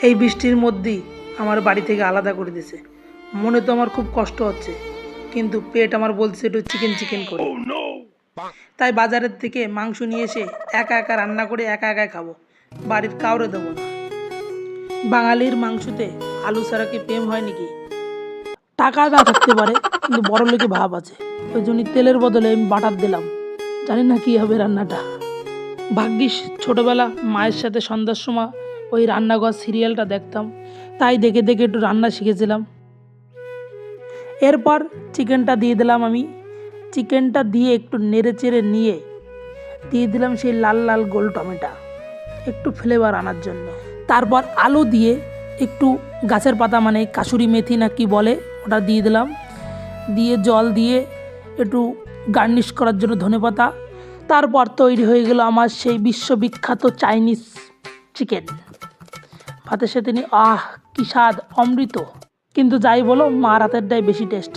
এই বৃষ্টির মধ্যেই আমার বাড়ি থেকে আলাদা করে দিয়েছে। মনে তো আমার খুব কষ্ট হচ্ছে, কিন্তু পেট আমার বলছে একটু চিকেন চিকেন করে। তাই বাজারের থেকে মাংস নিয়ে এসে একা একা রান্না করে একা একাই খাবো, বাড়ির কাউরে দেবো না। বাঙালির মাংসতে আলু ছাড়া কি প্রেম হয় নাকি? টাকা না থাকতে পারে, কিন্তু বড় লোকে ভাব আছে। ওই জন্যই তেলের বদলে আমি বাটার দিলাম, জানি না কী হবে রান্নাটা। ভাগ্যিস ছোটোবেলা মায়ের সাথে সন্ধ্যার সময় ওই রান্নাঘর সিরিয়ালটা দেখতাম, তাই দেখে দেখে একটু রান্না শিখেছিলাম। এরপর চিকেনটা দিয়ে দিলাম আমি। চিকেনটা দিয়ে একটু নেড়ে চেড়ে নিয়ে দিয়ে দিলাম সেই লাল লাল গোল টমেটো, একটু ফ্লেভার আনার জন্য। তারপর আলু দিয়ে একটু গাছের পাতা মানে কাসুরি মেথি না কি বলে ওটা দিয়ে দিলাম, দিয়ে জল দিয়ে একটু গার্নিশ করার জন্য ধনেপাতা। তারপর তৈরি হয়ে গেল আমার সেই বিশ্ববিখ্যাত চাইনিজ চিকেন। ভাতের সাথে নিয়ে কি স্বাদ, অমৃত। কিন্তু যাই বলো, মার হাতেরটাই বেশি টেস্ট।